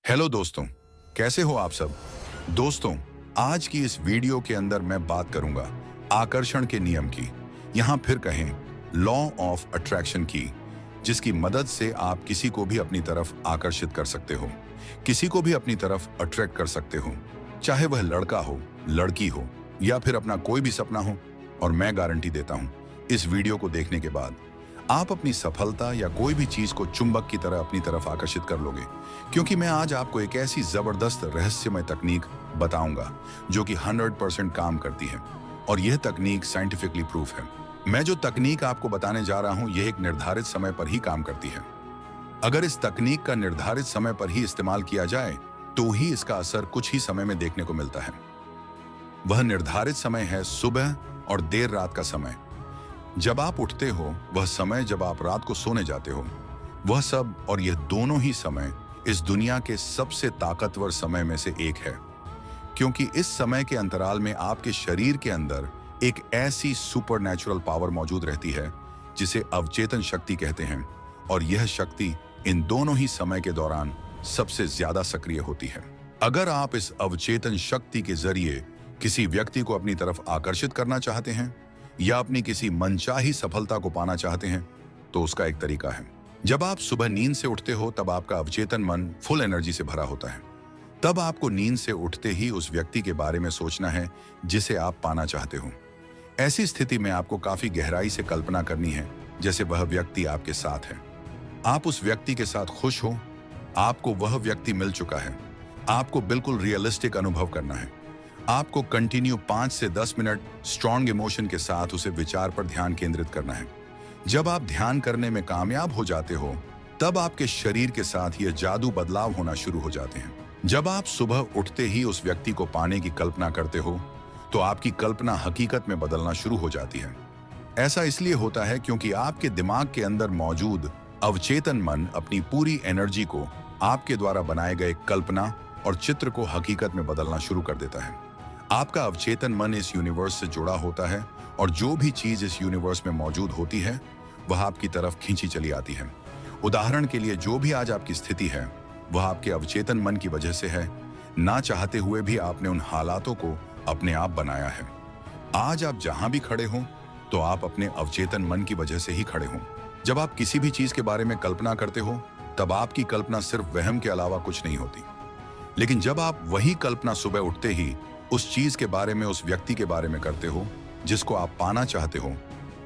Hello दोस्तों, कैसे हो आप सब। दोस्तों, आज की इस वीडियो के अंदर मैं बात करूंगा आकर्षण के नियम की, यहाँ फिर कहें लॉ ऑफ अट्रैक्शन की, जिसकी मदद से आप किसी को भी अपनी तरफ आकर्षित कर सकते हो, किसी को भी अपनी तरफ अट्रैक्ट कर सकते हो, चाहे वह लड़का हो, लड़की हो या फिर अपना कोई भी सपना हो। और मैं गारंटी देता हूं, इस वीडियो को देखने के बाद आप अपनी सफलता या कोई भी चीज को चुंबक की तरह अपनी तरफ आकर्षित कर लोगे, क्योंकि मैं आज आपको एक ऐसी जबरदस्त रहस्यमय तकनीक बताऊंगा जो कि 100% काम करती है। और यह तकनीक साइंटिफिकली प्रूफ है। मैं जो तकनीक आपको बताने जा रहा हूं, यह एक निर्धारित समय पर ही काम करती है। अगर इस तकनीक का निर्धारित समय पर ही इस्तेमाल किया जाए तो ही इसका असर कुछ ही समय में देखने को मिलता है। वह निर्धारित समय है सुबह और देर रात का समय। जब आप उठते हो वह समय, जब आप रात को सोने जाते हो वह सब, और यह दोनों ही समय इस दुनिया के सबसे ताकतवर समय में से एक है, क्योंकि इस समय के अंतराल में आपके शरीर के अंदर एक ऐसी सुपरनैचुरल पावर मौजूद रहती है जिसे अवचेतन शक्ति कहते हैं। और यह शक्ति इन दोनों ही समय के दौरान सबसे ज्यादा सक्रिय होती है। अगर आप इस अवचेतन शक्ति के जरिए किसी व्यक्ति को अपनी तरफ आकर्षित करना चाहते हैं या अपनी किसी मनचाही सफलता को पाना चाहते हैं, तो उसका एक तरीका है। जब आप सुबह नींद से उठते हो तब आपका अवचेतन मन फुल एनर्जी से भरा होता है। तब आपको नींद से उठते ही उस व्यक्ति के बारे में सोचना है जिसे आप पाना चाहते हो। ऐसी स्थिति में आपको काफी गहराई से कल्पना करनी है जैसे वह व्यक्ति आपके साथ है, आप उस व्यक्ति के साथ खुश हो, आपको वह व्यक्ति मिल चुका है। आपको बिल्कुल रियलिस्टिक अनुभव करना है। आपको कंटिन्यू 5 से 10 मिनट स्ट्रॉन्ग इमोशन के साथ उसे विचार पर ध्यान केंद्रित करना है। जब आप ध्यान करने में कामयाब हो जाते हो तब आपके शरीर के साथ यह जादू बदलाव होना शुरू हो जाते हैं। जब आप सुबह उठते ही उस व्यक्ति को पाने की कल्पना करते हो तो आपकी कल्पना हकीकत में बदलना शुरू हो जाती है। ऐसा इसलिए होता है क्योंकि आपके दिमाग के अंदर मौजूद अवचेतन मन अपनी पूरी एनर्जी को आपके द्वारा बनाए गए कल्पना और चित्र को हकीकत में बदलना शुरू कर देता है। आपका अवचेतन मन इस यूनिवर्स से जुड़ा होता है और जो भी चीज इस यूनिवर्स में मौजूद होती है वह आपकी तरफ खींची चली आती है। उदाहरण के लिए, जो भी आज आपकी स्थिति है वह आपके अवचेतन मन की वजह से है। ना चाहते हुए भी आपने उन हालातों को अपने आप बनाया है। आज आप जहां भी खड़े हो तो आप अपने अवचेतन मन की वजह से ही खड़े हो। जब आप किसी भी चीज के बारे में कल्पना करते हो तब आपकी कल्पना सिर्फ वहम के अलावा कुछ नहीं होती। लेकिन जब आप वही कल्पना सुबह उठते ही उस चीज के बारे में, उस व्यक्ति के बारे में करते हो जिसको आप पाना चाहते हो,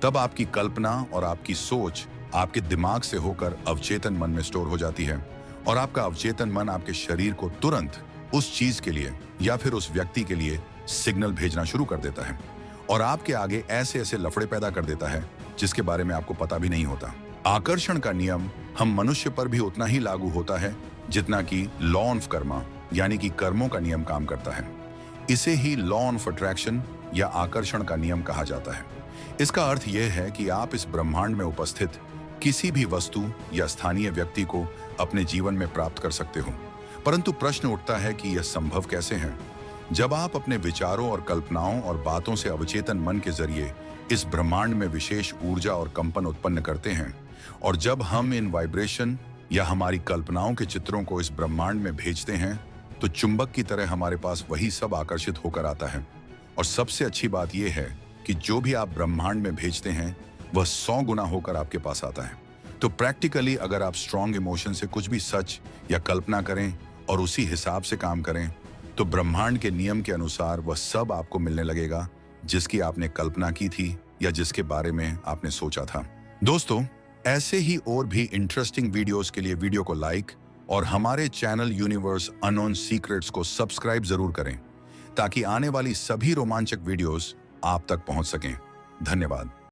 तब आपकी कल्पना और आपकी सोच आपके दिमाग से होकर अवचेतन मन में स्टोर हो जाती है और आपका अवचेतन मन आपके शरीर को तुरंत उस चीज के लिए या फिर उस व्यक्ति के लिए सिग्नल भेजना शुरू कर देता है और आपके आगे ऐसे ऐसे लफड़े पैदा कर देता है जिसके बारे में आपको पता भी नहीं होता। आकर्षण का नियम हम मनुष्य पर भी उतना ही लागू होता है जितना कि लॉ ऑफ कर्मा यानी कि कर्मों का नियम काम करता है। इसे ही लॉ ऑफ अट्रैक्शन या आकर्षण का नियम कहा जाता है। इसका अर्थ यह है कि आप इस ब्रह्मांड में उपस्थित किसी भी वस्तु या स्थानीय व्यक्ति को अपने जीवन में प्राप्त कर सकते हो। परंतु प्रश्न उठता है कि यह संभव कैसे है। जब आप अपने विचारों और कल्पनाओं और बातों से अवचेतन मन के जरिए इस ब्रह्मांड में विशेष ऊर्जा और कंपन उत्पन्न करते हैं और जब हम इन वाइब्रेशन या हमारी कल्पनाओं के चित्रों को इस ब्रह्मांड में भेजते हैं तो चुंबक की तरह हमारे पास वही सब आकर्षित होकर आता है। और सबसे अच्छी बात यह है कि जो भी आप ब्रह्मांड में भेजते हैं वह 100 गुना होकर आपके पास आता है। तो प्रैक्टिकली अगर आप स्ट्रॉन्ग इमोशन से कुछ भी सच या कल्पना करें और उसी हिसाब से काम करें तो ब्रह्मांड के नियम के अनुसार वह सब आपको मिलने लगेगा जिसकी आपने कल्पना की थी या जिसके बारे में आपने सोचा था। दोस्तों, ऐसे ही और भी इंटरेस्टिंग वीडियोस के लिए वीडियो को लाइक और हमारे चैनल यूनिवर्स अननोन सीक्रेट्स को सब्सक्राइब जरूर करें ताकि आने वाली सभी रोमांचक वीडियोस आप तक पहुंच सकें। धन्यवाद।